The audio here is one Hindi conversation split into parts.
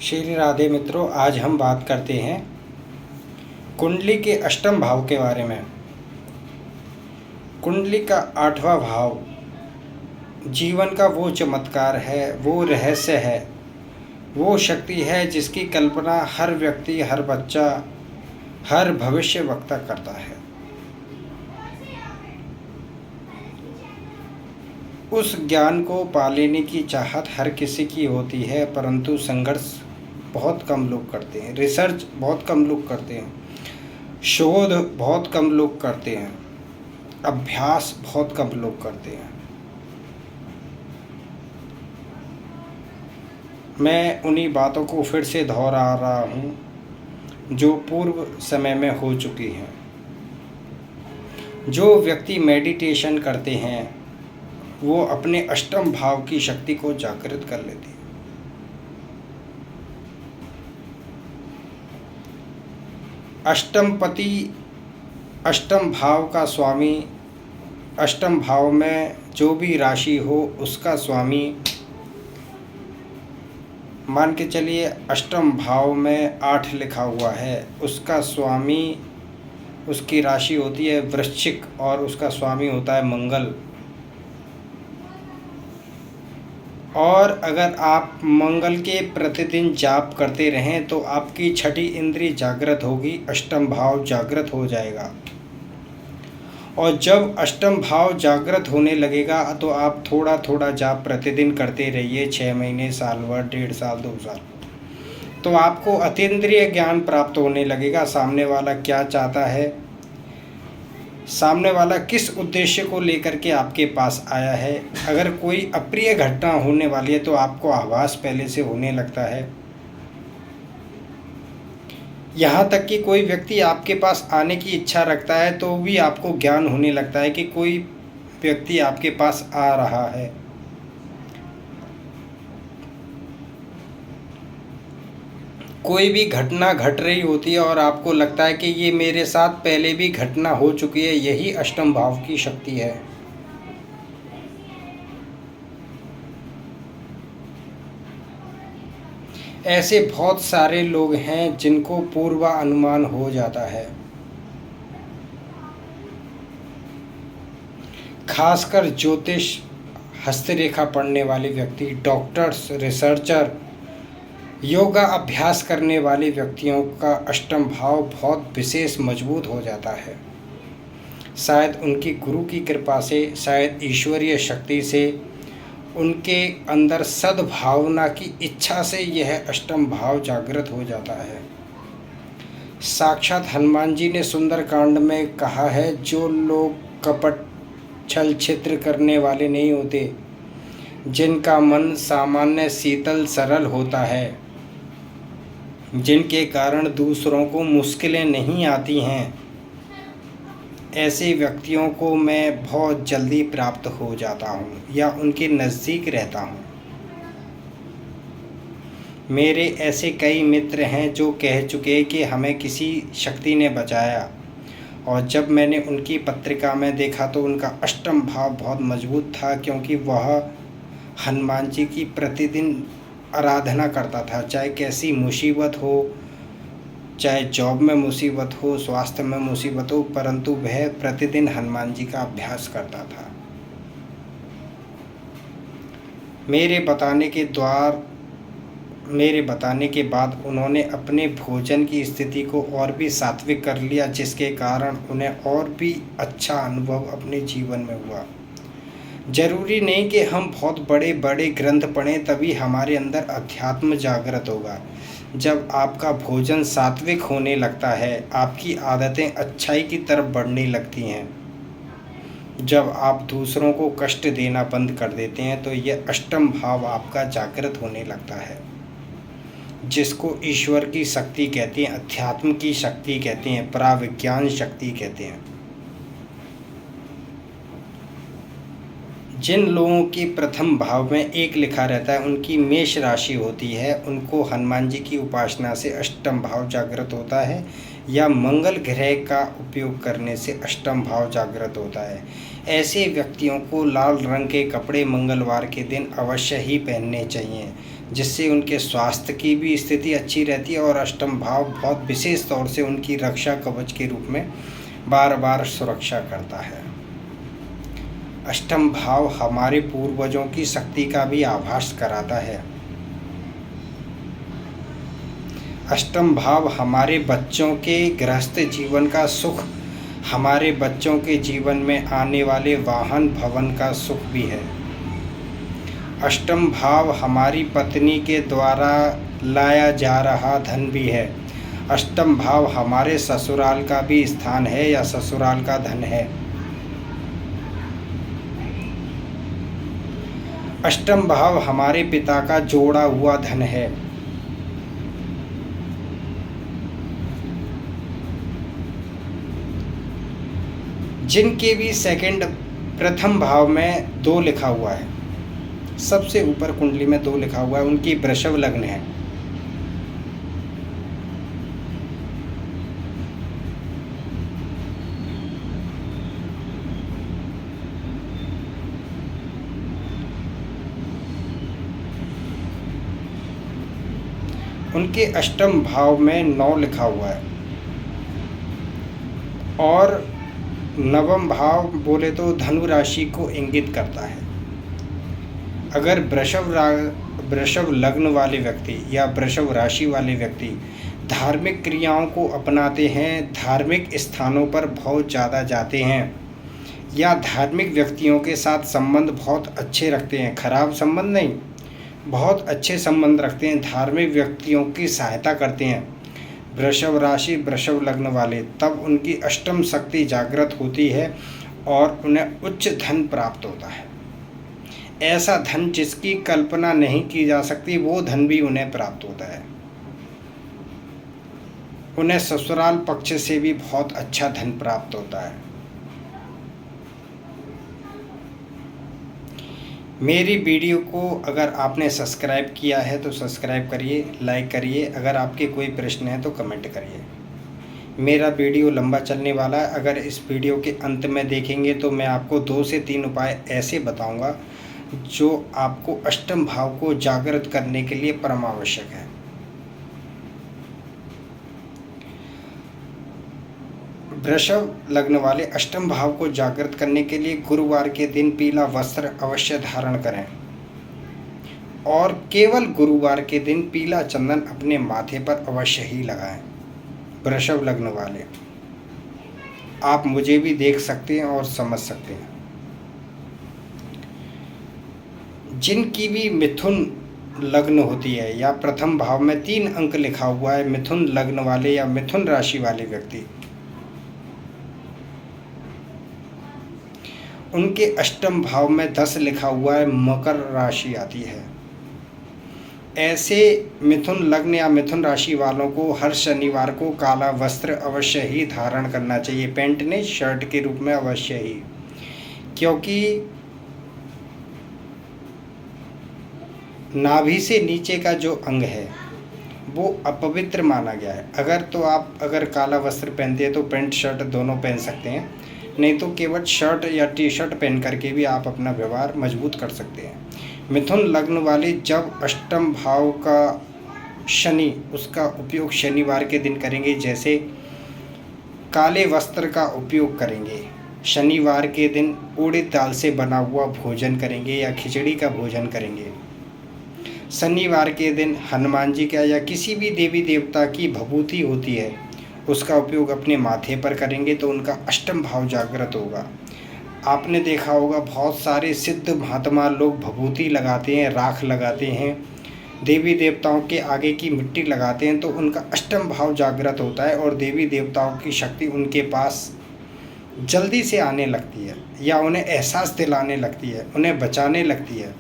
श्री राधे मित्रों, आज हम बात करते हैं कुंडली के अष्टम भाव के बारे में। कुंडली का 8वां भाव जीवन का वो चमत्कार है, वो रहस्य है, वो शक्ति है जिसकी कल्पना हर व्यक्ति, हर बच्चा, हर भविष्य वक्ता करता है। उस ज्ञान को पा लेने की चाहत हर किसी की होती है, परंतु संघर्ष बहुत कम लोग करते हैं, रिसर्च बहुत कम लोग करते हैं, शोध बहुत कम लोग करते हैं, अभ्यास बहुत कम लोग करते हैं। मैं उन्हीं बातों को फिर से दोहरा रहा हूँ जो पूर्व समय में हो चुकी हैं। जो व्यक्ति मेडिटेशन करते हैं वो अपने अष्टम भाव की शक्ति को जागृत कर लेते हैं। अष्टमपति, अष्टम भाव का स्वामी, अष्टम भाव में जो भी राशि हो उसका स्वामी, मान के चलिए अष्टम भाव में 8 लिखा हुआ है, उसका स्वामी, उसकी राशि होती है वृश्चिक और उसका स्वामी होता है मंगल। और अगर आप मंगल के प्रतिदिन जाप करते रहें तो आपकी छठी इंद्रिय जागृत होगी, अष्टम भाव जागृत हो जाएगा। और जब अष्टम भाव जागृत होने लगेगा तो आप थोड़ा थोड़ा जाप प्रतिदिन करते रहिए, 6 महीने, साल भर, 1.5 साल, 2 साल, तो आपको अतीन्द्रिय ज्ञान प्राप्त होने लगेगा। सामने वाला क्या चाहता है, सामने वाला किस उद्देश्य को लेकर के आपके पास आया है। अगर कोई अप्रिय घटना होने वाली है तो आपको आभास पहले से होने लगता है। यहाँ तक कि कोई व्यक्ति आपके पास आने की इच्छा रखता है तो भी आपको ज्ञान होने लगता है कि कोई व्यक्ति आपके पास आ रहा है। कोई भी घटना घट रही होती है और आपको लगता है कि ये मेरे साथ पहले भी घटना हो चुकी है, यही अष्टम भाव की शक्ति है। ऐसे बहुत सारे लोग हैं जिनको पूर्वानुमान हो जाता है, खासकर ज्योतिष, हस्तरेखा पढ़ने वाले व्यक्ति, डॉक्टर्स, रिसर्चर, योगा अभ्यास करने वाले व्यक्तियों का अष्टम भाव बहुत विशेष मजबूत हो जाता है। शायद उनकी गुरु की कृपा से, शायद ईश्वरीय शक्ति से, उनके अंदर सद्भावना की इच्छा से यह अष्टम भाव जागृत हो जाता है। साक्षात हनुमान जी ने सुंदरकांड में कहा है, जो लोग कपट, छल छिद्र करने वाले नहीं होते, जिनका मन सामान्य, शीतल, सरल होता है, जिनके कारण दूसरों को मुश्किलें नहीं आती हैं, ऐसे व्यक्तियों को मैं बहुत जल्दी प्राप्त हो जाता हूँ या उनके नज़दीक रहता हूँ। मेरे ऐसे कई मित्र हैं जो कह चुके कि हमें किसी शक्ति ने बचाया, और जब मैंने उनकी पत्रिका में देखा तो उनका अष्टम भाव बहुत मजबूत था, क्योंकि वह हनुमान जी की प्रतिदिन आराधना करता था। चाहे कैसी मुसीबत हो, चाहे जॉब में मुसीबत हो, स्वास्थ्य में मुसीबत हो, परंतु वह प्रतिदिन हनुमान जी का अभ्यास करता था। मेरे बताने के बाद उन्होंने अपने भोजन की स्थिति को और भी सात्विक कर लिया, जिसके कारण उन्हें और भी अच्छा अनुभव अपने जीवन में हुआ। जरूरी नहीं कि हम बहुत बड़े बड़े ग्रंथ पढ़ें तभी हमारे अंदर अध्यात्म जागृत होगा। जब आपका भोजन सात्विक होने लगता है, आपकी आदतें अच्छाई की तरफ बढ़ने लगती हैं, जब आप दूसरों को कष्ट देना बंद कर देते हैं, तो यह अष्टम भाव आपका जागृत होने लगता है, जिसको ईश्वर की शक्ति कहते हैं, अध्यात्म की शक्ति कहते हैं, पराविज्ञान शक्ति कहते हैं। जिन लोगों के प्रथम भाव में 1 लिखा रहता है, उनकी मेष राशि होती है, उनको हनुमान जी की उपासना से अष्टम भाव जागृत होता है, या मंगल ग्रह का उपयोग करने से अष्टम भाव जागृत होता है। ऐसे व्यक्तियों को लाल रंग के कपड़े मंगलवार के दिन अवश्य ही पहनने चाहिए, जिससे उनके स्वास्थ्य की भी स्थिति अच्छी रहती है और अष्टम भाव बहुत विशेष तौर से उनकी रक्षा कवच के रूप में बार बार सुरक्षा करता है। अष्टम भाव हमारे पूर्वजों की शक्ति का भी आभास कराता है। अष्टम भाव हमारे बच्चों के गृहस्थ जीवन का सुख, हमारे बच्चों के जीवन में आने वाले वाहन भवन का सुख भी है। अष्टम भाव हमारी पत्नी के द्वारा लाया जा रहा धन भी है। अष्टम भाव हमारे ससुराल का भी स्थान है या ससुराल का धन है। अष्टम भाव हमारे पिता का जोड़ा हुआ धन है। जिनके भी प्रथम भाव में 2 लिखा हुआ है, सबसे ऊपर कुंडली में 2 लिखा हुआ है, उनकी वृषभ लग्न है। उनके अष्टम भाव में 9 लिखा हुआ है और नवम भाव बोले तो धनु राशि को इंगित करता है। अगर वृषभ लग्न वाले व्यक्ति या वृषभ राशि वाले व्यक्ति धार्मिक क्रियाओं को अपनाते हैं, धार्मिक स्थानों पर बहुत ज़्यादा जाते हैं या धार्मिक व्यक्तियों के साथ संबंध बहुत अच्छे रखते हैं, खराब संबंध नहीं, बहुत अच्छे संबंध रखते हैं, धार्मिक व्यक्तियों की सहायता करते हैं, वृषभ राशि वृषभ लग्न वाले, तब उनकी अष्टम शक्ति जागृत होती है और उन्हें उच्च धन प्राप्त होता है। ऐसा धन जिसकी कल्पना नहीं की जा सकती, वो धन भी उन्हें प्राप्त होता है। उन्हें ससुराल पक्ष से भी बहुत अच्छा धन प्राप्त होता है। मेरी वीडियो को अगर आपने सब्सक्राइब किया है तो सब्सक्राइब करिए, लाइक करिए। अगर आपके कोई प्रश्न है तो कमेंट करिए। मेरा वीडियो लंबा चलने वाला है। अगर इस वीडियो के अंत में देखेंगे तो मैं आपको 2 से 3 उपाय ऐसे बताऊंगा जो आपको अष्टम भाव को जागृत करने के लिए परम आवश्यक है। वृषभ लग्न वाले अष्टम भाव को जागृत करने के लिए गुरुवार के दिन पीला वस्त्र अवश्य धारण करें और केवल गुरुवार के दिन पीला चंदन अपने माथे पर अवश्य ही लगाएं। वृषभ लग्न वाले, आप मुझे भी देख सकते हैं और समझ सकते हैं। जिनकी भी मिथुन लग्न होती है या प्रथम भाव में 3 अंक लिखा हुआ है, मिथुन लग्न वाले या मिथुन राशि वाले व्यक्ति, उनके अष्टम भाव में 10 लिखा हुआ है, मकर राशि आती है। ऐसे मिथुन लग्न या मिथुन राशि वालों को हर शनिवार को काला वस्त्र अवश्य ही धारण करना चाहिए, पैंट नहीं शर्ट के रूप में अवश्य ही, क्योंकि नाभि से नीचे का जो अंग है वो अपवित्र माना गया है। अगर काला वस्त्र पहनते हैं तो पैंट शर्ट दोनों पहन सकते हैं, नहीं तो केवल शर्ट या टी शर्ट पहन करके भी आप अपना व्यवहार मजबूत कर सकते हैं। मिथुन लग्न वाले जब अष्टम भाव का शनि, उसका उपयोग शनिवार के दिन करेंगे, जैसे काले वस्त्र का उपयोग करेंगे, शनिवार के दिन उड़द दाल से बना हुआ भोजन करेंगे या खिचड़ी का भोजन करेंगे, शनिवार के दिन हनुमान जी का या किसी भी देवी देवता की भभूति होती है उसका उपयोग अपने माथे पर करेंगे तो उनका अष्टम भाव जागृत होगा। आपने देखा होगा बहुत सारे सिद्ध महात्मा लोग भभूति लगाते हैं, राख लगाते हैं, देवी देवताओं के आगे की मिट्टी लगाते हैं तो उनका अष्टम भाव जागृत होता है और देवी देवताओं की शक्ति उनके पास जल्दी से आने लगती है या उन्हें एहसास दिलाने लगती है, उन्हें बचाने लगती है।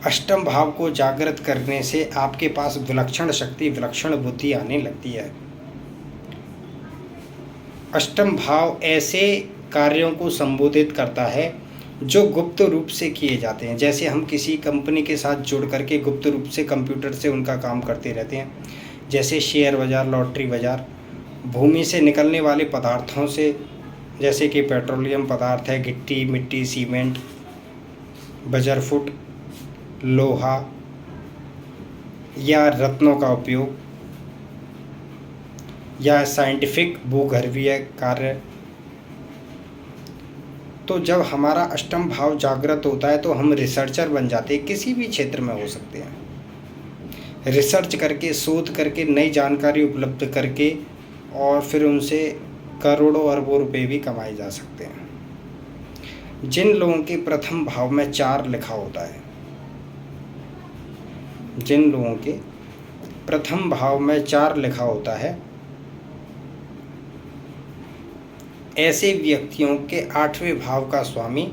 अष्टम भाव को जागृत करने से आपके पास विलक्षण शक्ति, विलक्षण बुद्धि आने लगती है। अष्टम भाव ऐसे कार्यों को संबोधित करता है जो गुप्त रूप से किए जाते हैं। जैसे हम किसी कंपनी के साथ जुड़ करके गुप्त रूप से कंप्यूटर से उनका काम करते रहते हैं, जैसे शेयर बाज़ार, लॉटरी बाज़ार, भूमि से निकलने वाले पदार्थों से, जैसे कि पेट्रोलियम पदार्थ है, गिट्टी, मिट्टी, सीमेंट, बजरफुट, लोहा या रत्नों का उपयोग या साइंटिफिक भूगर्भीय कार्य। तो जब हमारा अष्टम भाव जागृत होता है तो हम रिसर्चर बन जाते हैं, किसी भी क्षेत्र में हो सकते हैं। रिसर्च करके, शोध करके, नई जानकारी उपलब्ध करके और फिर उनसे करोड़ों अरबों रुपए भी कमाए जा सकते हैं। जिन लोगों के प्रथम भाव में 4 लिखा होता है, जिन लोगों के प्रथम भाव में 4 लिखा होता है, ऐसे व्यक्तियों के 8वें भाव का स्वामी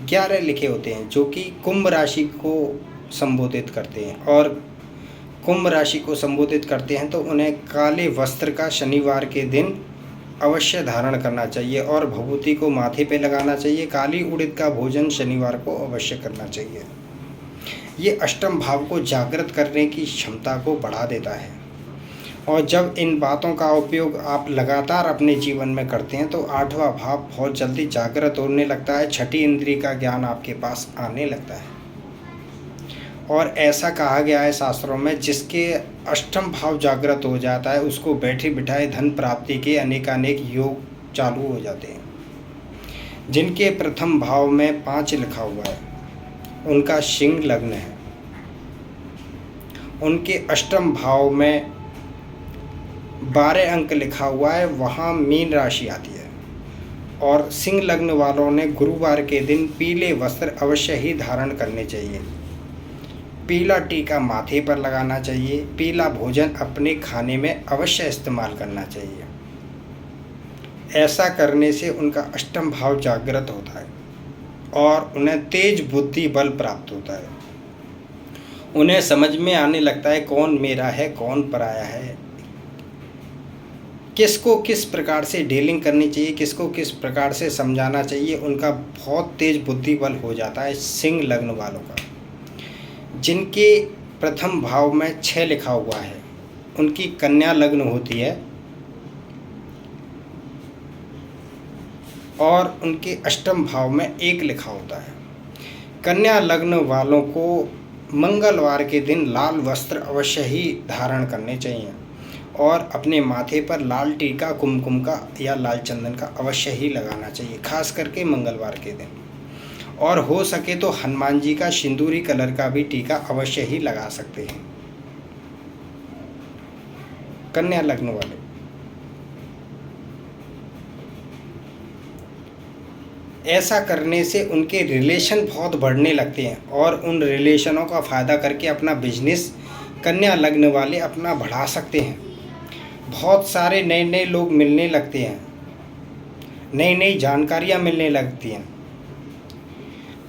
11 लिखे होते हैं, जो कि कुंभ राशि को संबोधित करते हैं। और कुंभ राशि को संबोधित करते हैं तो उन्हें काले वस्त्र का शनिवार के दिन अवश्य धारण करना चाहिए और भभूति को माथे पे लगाना चाहिए। काली उड़द का भोजन शनिवार को अवश्य करना चाहिए। ये अष्टम भाव को जागृत करने की क्षमता को बढ़ा देता है। और जब इन बातों का उपयोग आप लगातार अपने जीवन में करते हैं तो 8वां भाव बहुत जल्दी जागृत होने लगता है। छठी इंद्रिय का ज्ञान आपके पास आने लगता है। और ऐसा कहा गया है शास्त्रों में, जिसके अष्टम भाव जागृत हो जाता है उसको बैठे बिठाए धन प्राप्ति के अनेकानेक योग चालू हो जाते हैं। जिनके प्रथम भाव में 5 लिखा हुआ है उनका सिंह लग्न है। उनके अष्टम भाव में 12 अंक लिखा हुआ है, वहाँ मीन राशि आती है। और सिंह लग्न वालों ने गुरुवार के दिन पीले वस्त्र अवश्य ही धारण करने चाहिए। पीला टीका माथे पर लगाना चाहिए। पीला भोजन अपने खाने में अवश्य इस्तेमाल करना चाहिए। ऐसा करने से उनका अष्टम भाव जागृत होता है और उन्हें तेज बुद्धि बल प्राप्त होता है। उन्हें समझ में आने लगता है कौन मेरा है, कौन पराया है, किसको किस प्रकार से डीलिंग करनी चाहिए, किसको किस प्रकार से समझाना चाहिए। उनका बहुत तेज बुद्धि बल हो जाता है सिंह लग्न वालों का। जिनके प्रथम भाव में 6 लिखा हुआ है उनकी कन्या लग्न होती है और उनके अष्टम भाव में 1 लिखा होता है। कन्या लग्न वालों को मंगलवार के दिन लाल वस्त्र अवश्य ही धारण करने चाहिए और अपने माथे पर लाल टीका, कुमकुम का या लाल चंदन का अवश्य ही लगाना चाहिए, खास करके मंगलवार के दिन। और हो सके तो हनुमान जी का सिंदूरी कलर का भी टीका अवश्य ही लगा सकते हैं कन्या लग्न वाले। ऐसा करने से उनके रिलेशन बहुत बढ़ने लगते हैं और उन रिलेशनों का फ़ायदा करके अपना बिजनेस कन्या लग्न वाले अपना बढ़ा सकते हैं। बहुत सारे नए नए लोग मिलने लगते हैं, नई नई जानकारियाँ मिलने लगती हैं,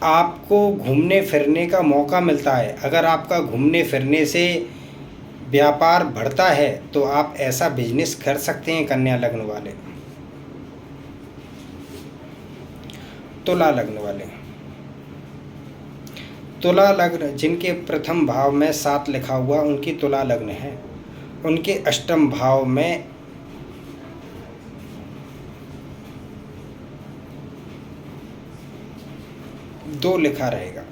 आपको घूमने फिरने का मौका मिलता है। अगर आपका घूमने फिरने से व्यापार बढ़ता है तो आप ऐसा बिजनेस कर सकते हैं कन्या लग्न वाले। तुला लग्न वाले, तुला लग्न जिनके प्रथम भाव में 7 लिखा हुआ उनकी तुला लग्न है। उनके अष्टम भाव में 2 लिखा रहेगा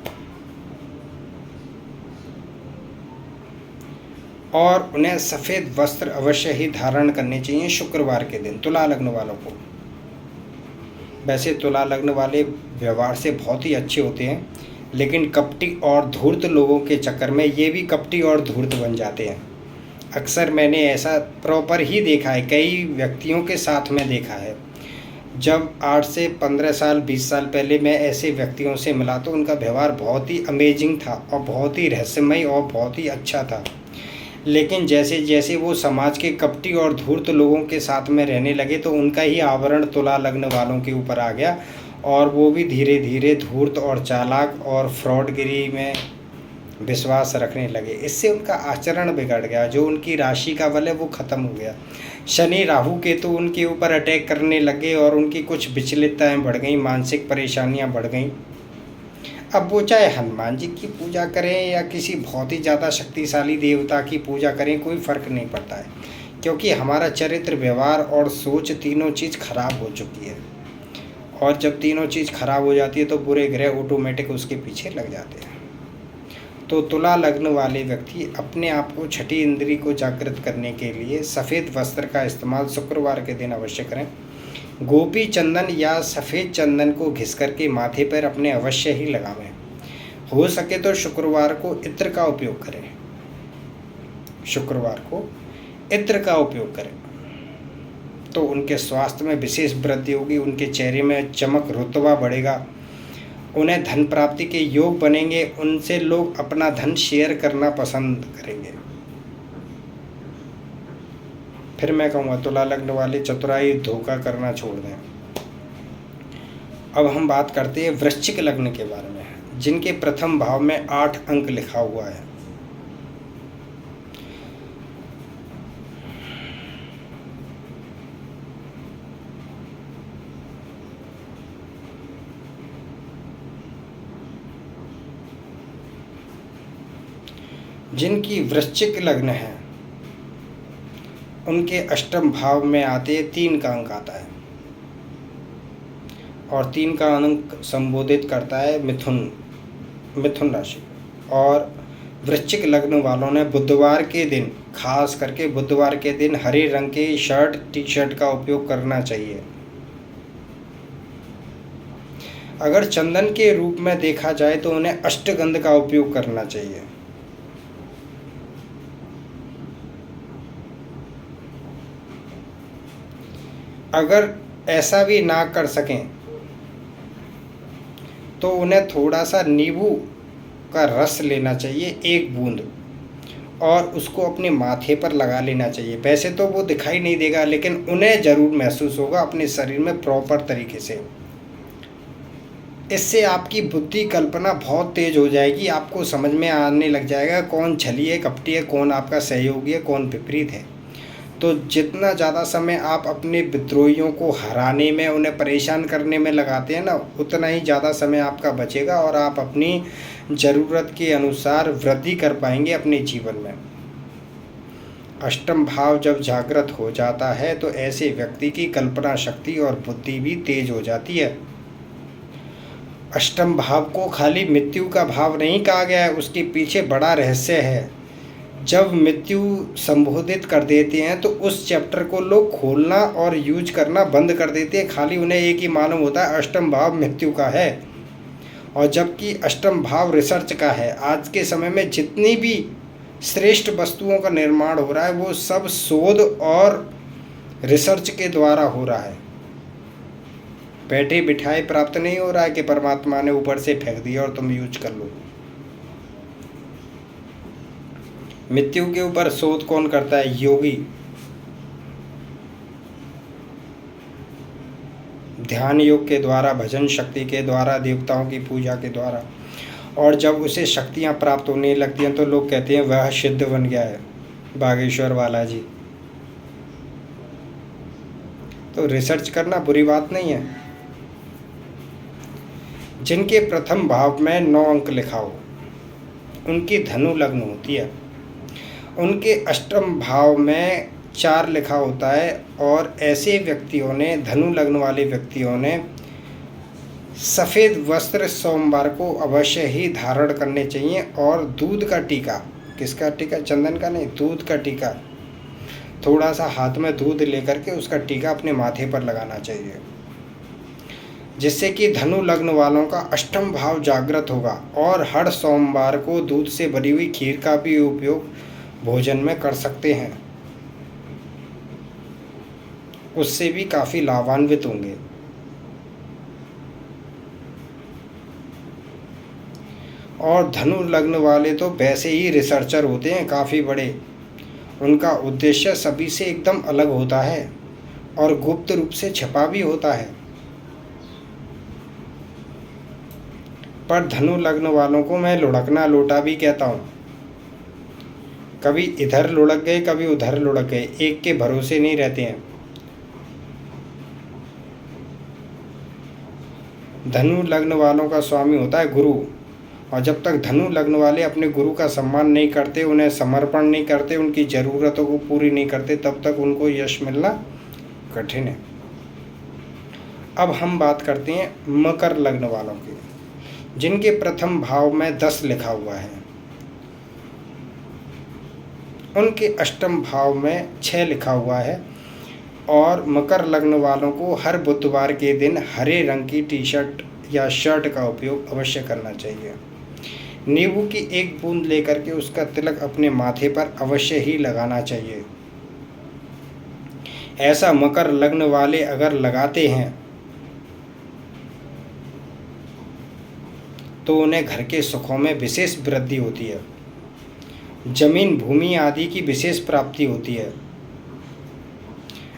और उन्हें सफ़ेद वस्त्र अवश्य ही धारण करने चाहिए शुक्रवार के दिन तुला लग्न वालों को। वैसे तुला लग्न वाले व्यवहार से बहुत ही अच्छे होते हैं, लेकिन कपटी और धूर्त लोगों के चक्कर में ये भी कपटी और धूर्त बन जाते हैं। अक्सर मैंने ऐसा प्रॉपर ही देखा है, कई व्यक्तियों के साथ में देखा है। जब 8 से 15 साल 20 साल पहले मैं ऐसे व्यक्तियों से मिला तो उनका व्यवहार बहुत ही अमेजिंग था और बहुत ही रहस्यमय और बहुत ही अच्छा था। लेकिन जैसे जैसे वो समाज के कपटी और धूर्त लोगों के साथ में रहने लगे तो उनका ही आवरण तुला लग्न वालों के ऊपर आ गया और वो भी धीरे धीरे धूर्त और चालाक और फ्रॉडगिरी में विश्वास रखने लगे। इससे उनका आचरण बिगड़ गया, जो उनकी राशि का बल है वो ख़त्म हो गया। शनि राहु केतु उनके ऊपर अटैक करने लगे और उनकी कुछ विचलितताएँ बढ़ गई, मानसिक परेशानियाँ बढ़ गईं। अब वो चाहे हनुमान जी की पूजा करें या किसी बहुत ही ज़्यादा शक्तिशाली देवता की पूजा करें, कोई फ़र्क नहीं पड़ता है, क्योंकि हमारा चरित्र, व्यवहार और सोच तीनों चीज़ खराब हो चुकी है। और जब तीनों चीज़ खराब हो जाती है तो बुरे ग्रह ऑटोमेटिक उसके पीछे लग जाते हैं। तो तुला लग्न वाले व्यक्ति अपने आप को छठी इंद्री को जागृत करने के लिए सफ़ेद वस्त्र का इस्तेमाल शुक्रवार के दिन अवश्य करें। गोपी चंदन या सफ़ेद चंदन को घिस करके माथे पर अपने अवश्य ही लगावें। हो सके तो शुक्रवार को इत्र का उपयोग करें। शुक्रवार को इत्र का उपयोग करें तो उनके स्वास्थ्य में विशेष वृद्धि होगी, उनके चेहरे में चमक रुतबा बढ़ेगा, उन्हें धन प्राप्ति के योग बनेंगे, उनसे लोग अपना धन शेयर करना पसंद करेंगे। फिर मैं कहूँगा तुला लग्न वाले चतुराई धोखा करना छोड़ दें। अब हम बात करते हैं वृश्चिक लग्न के बारे में, जिनके प्रथम भाव में 8 अंक लिखा हुआ है। जिनकी वृश्चिक लग्न है उनके अष्टम भाव में आते 3 का अंक आता है और 3 का अंक संबोधित करता है मिथुन राशि। और वृश्चिक लग्न वालों ने बुधवार के दिन, खास करके बुधवार के दिन हरे रंग के शर्ट टी शर्ट का उपयोग करना चाहिए। अगर चंदन के रूप में देखा जाए तो उन्हें अष्टगंध का उपयोग करना चाहिए। अगर ऐसा भी ना कर सकें तो उन्हें थोड़ा सा नींबू का रस लेना चाहिए, 1 बूंद, और उसको अपने माथे पर लगा लेना चाहिए। वैसे तो वो दिखाई नहीं देगा लेकिन उन्हें ज़रूर महसूस होगा अपने शरीर में प्रॉपर तरीके से। इससे आपकी बुद्धि कल्पना बहुत तेज हो जाएगी, आपको समझ में आने लग जाएगा कौन छली है, कपटी है, कौन आपका सहयोगी है, कौन विपरीत है। तो जितना ज़्यादा समय आप अपने विद्रोहियों को हराने में, उन्हें परेशान करने में लगाते हैं ना, उतना ही ज़्यादा समय आपका बचेगा और आप अपनी ज़रूरत के अनुसार वृद्धि कर पाएंगे अपने जीवन में। अष्टम भाव जब जागृत हो जाता है तो ऐसे व्यक्ति की कल्पना शक्ति और बुद्धि भी तेज हो जाती है। अष्टम भाव को खाली मृत्यु का भाव नहीं कहा गया है, उसके पीछे बड़ा रहस्य है। जब मृत्यु संबोधित कर देते हैं तो उस चैप्टर को लोग खोलना और यूज करना बंद कर देते हैं, खाली उन्हें एक ही मालूम होता है अष्टम भाव मृत्यु का है। और जबकि अष्टम भाव रिसर्च का है। आज के समय में जितनी भी श्रेष्ठ वस्तुओं का निर्माण हो रहा है वो सब शोध और रिसर्च के द्वारा हो रहा है। बैठे बिठाए प्राप्त नहीं हो रहा है कि परमात्मा ने ऊपर से फेंक दिया और तुम यूज कर लो। मृत्यु के ऊपर शोध कौन करता है? योगी। ध्यान योग के द्वारा, भजन शक्ति के द्वारा, देवताओं की पूजा के द्वारा। और जब उसे शक्तियां प्राप्त होने लगती हैं तो लोग कहते हैं वह सिद्ध बन गया है, बागेश्वर वाला जी। तो रिसर्च करना बुरी बात नहीं है। जिनके प्रथम भाव में 9 अंक लिखा हो उनकी धनु लग्न होती है। उनके अष्टम भाव में 4 लिखा होता है और ऐसे व्यक्तियों ने, धनु लग्न वाले व्यक्तियों ने सफ़ेद वस्त्र सोमवार को अवश्य ही धारण करने चाहिए। और दूध का टीका, किसका टीका? चंदन का नहीं, दूध का टीका, थोड़ा सा हाथ में दूध लेकर के उसका टीका अपने माथे पर लगाना चाहिए, जिससे कि धनु लग्न वालों का अष्टम भाव जागृत होगा। और हर सोमवार को दूध से भरी हुई खीर का भी उपयोग भोजन में कर सकते हैं, उससे भी काफ़ी लाभान्वित होंगे। और धनु लग्न वाले तो वैसे ही रिसर्चर होते हैं काफ़ी बड़े। उनका उद्देश्य सभी से एकदम अलग होता है और गुप्त रूप से छिपा भी होता है। पर धनु लग्न वालों को मैं लुढ़कना लोटा भी कहता हूँ। कभी इधर लुढ़क गए, कभी उधर लुढ़क गए, एक के भरोसे नहीं रहते हैं। धनु लग्न वालों का स्वामी होता है गुरु, और जब तक धनु लग्न वाले अपने गुरु का सम्मान नहीं करते, उन्हें समर्पण नहीं करते, उनकी ज़रूरतों को पूरी नहीं करते, तब तक उनको यश मिलना कठिन है। अब हम बात करते हैं मकर लग्न वालों की, जिनके प्रथम भाव में 10 लिखा हुआ है, उनके अष्टम भाव में 6 लिखा हुआ है। और मकर लग्न वालों को हर बुधवार के दिन हरे रंग की टी शर्ट या शर्ट का उपयोग अवश्य करना चाहिए। नींबू की एक बूंद लेकर के उसका तिलक अपने माथे पर अवश्य ही लगाना चाहिए। ऐसा मकर लग्न वाले अगर लगाते हैं तो उन्हें घर के सुखों में विशेष वृद्धि होती है, जमीन भूमि आदि की विशेष प्राप्ति होती है।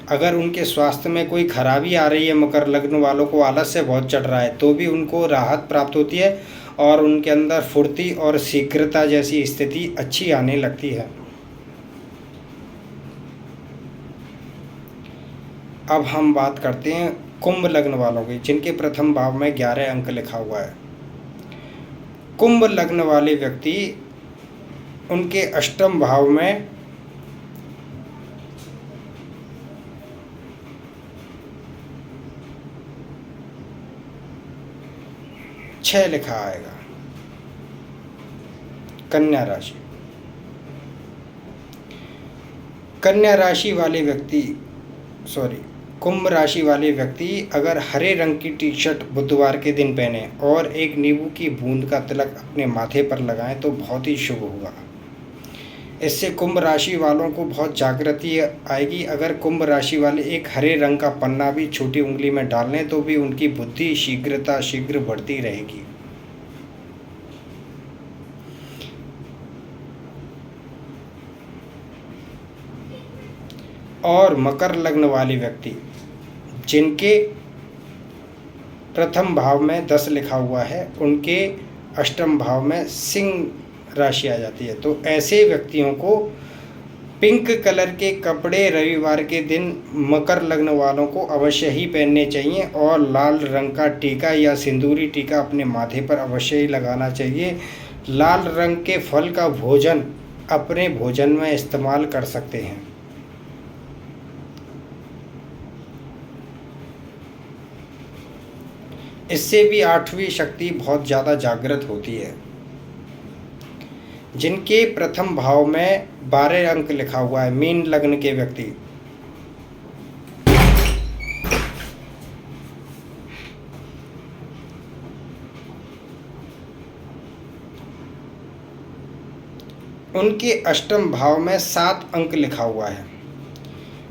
अगर उनके स्वास्थ्य में कोई खराबी आ रही है, मकर लग्न वालों को आलस्य बहुत चढ़ रहा है, तो भी उनको राहत प्राप्त होती है और उनके अंदर फुर्ती और शीघ्रता जैसी स्थिति अच्छी आने लगती है। अब हम बात करते हैं कुंभ लग्न वालों की, जिनके प्रथम भाव में 11 अंक लिखा हुआ है। कुंभ लग्न वाले व्यक्ति उनके अष्टम भाव में 6 लिखा आएगा। कन्या राशि, कन्या राशि वाले व्यक्ति कुंभ राशि वाले व्यक्ति अगर हरे रंग की टी शर्ट बुधवार के दिन पहने और एक नींबू की बूंद का तिलक अपने माथे पर लगाएं तो बहुत ही शुभ होगा। इससे कुंभ राशि वालों को बहुत जागृति आएगी। अगर कुंभ राशि वाले एक हरे रंग का पन्ना भी छोटी उंगली में डाल लें तो भी उनकी बुद्धि शीघ्र बढ़ती रहेगी। और मकर लग्न वाले व्यक्ति जिनके प्रथम भाव में 10 लिखा हुआ है, उनके अष्टम भाव में सिंह राशि आ जाती है। तो ऐसे व्यक्तियों को पिंक कलर के कपड़े रविवार के दिन मकर लग्न वालों को अवश्य ही पहनने चाहिए और लाल रंग का टीका या सिंदूरी टीका अपने माथे पर अवश्य ही लगाना चाहिए। लाल रंग के फल का भोजन अपने भोजन में इस्तेमाल कर सकते हैं। इससे भी आठवीं शक्ति बहुत ज़्यादा जागृत होती है। जिनके प्रथम भाव में 12 अंक लिखा हुआ है, मीन लग्न के व्यक्ति उनके अष्टम भाव में 7 अंक लिखा हुआ है।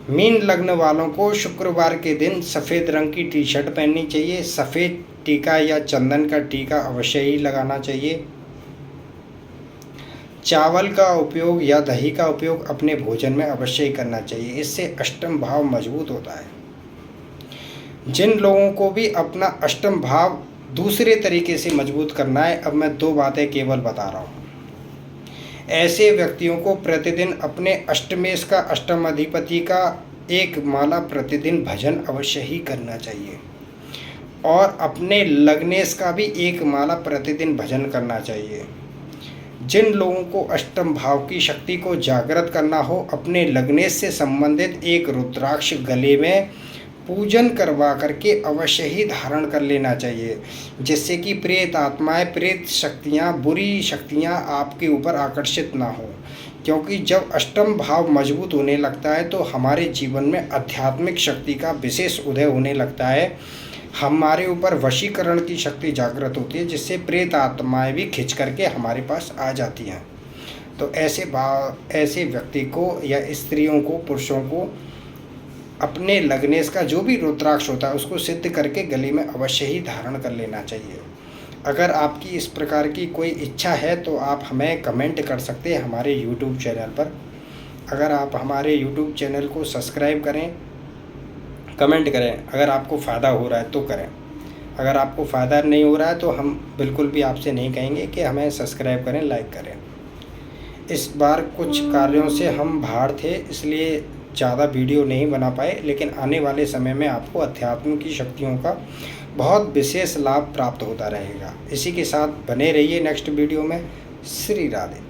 मीन लग्न वालों को शुक्रवार के दिन सफ़ेद रंग की टी शर्ट पहननी चाहिए। सफ़ेद टीका या चंदन का टीका अवश्य ही लगाना चाहिए। चावल का उपयोग या दही का उपयोग अपने भोजन में अवश्य ही करना चाहिए। इससे अष्टम भाव मजबूत होता है। जिन लोगों को भी अपना अष्टम भाव दूसरे तरीके से मजबूत करना है, अब मैं 2 बातें केवल बता रहा हूँ। ऐसे व्यक्तियों को प्रतिदिन अपने अष्टमेश का अष्टम अधिपति का एक माला प्रतिदिन भजन अवश्य ही करना चाहिए और अपने लग्नेश का भी एक माला प्रतिदिन भजन करना चाहिए। जिन लोगों को अष्टम भाव की शक्ति को जागृत करना हो, अपने लग्नेश से संबंधित एक रुद्राक्ष गले में पूजन करवा करके अवश्य ही धारण कर लेना चाहिए, जिससे कि प्रेत आत्माएं, प्रेत शक्तियां, बुरी शक्तियां आपके ऊपर आकर्षित ना हो। क्योंकि जब अष्टम भाव मजबूत होने लगता है तो हमारे जीवन में आध्यात्मिक शक्ति का विशेष उदय होने लगता है। हमारे ऊपर वशीकरण की शक्ति जागृत होती है, जिससे प्रेत आत्माएं भी खिंच करके हमारे पास आ जाती हैं। तो ऐसे व्यक्ति को या स्त्रियों को, पुरुषों को अपने लग्नेश का जो भी रुद्राक्ष होता है उसको सिद्ध करके गले में अवश्य ही धारण कर लेना चाहिए। अगर आपकी इस प्रकार की कोई इच्छा है तो आप हमें कमेंट कर सकते हैं हमारे YouTube चैनल पर। अगर आप हमारे YouTube चैनल को सब्सक्राइब करें, कमेंट करें। अगर आपको फ़ायदा हो रहा है तो करें, अगर आपको फ़ायदा नहीं हो रहा है तो हम बिल्कुल भी आपसे नहीं कहेंगे कि हमें सब्सक्राइब करें, लाइक करें। इस बार कुछ कार्यों से हम बाहर थे, इसलिए ज़्यादा वीडियो नहीं बना पाए, लेकिन आने वाले समय में आपको अध्यात्म की शक्तियों का बहुत विशेष लाभ प्राप्त होता रहेगा। इसी के साथ बने रहिए नेक्स्ट वीडियो में। श्री राधे।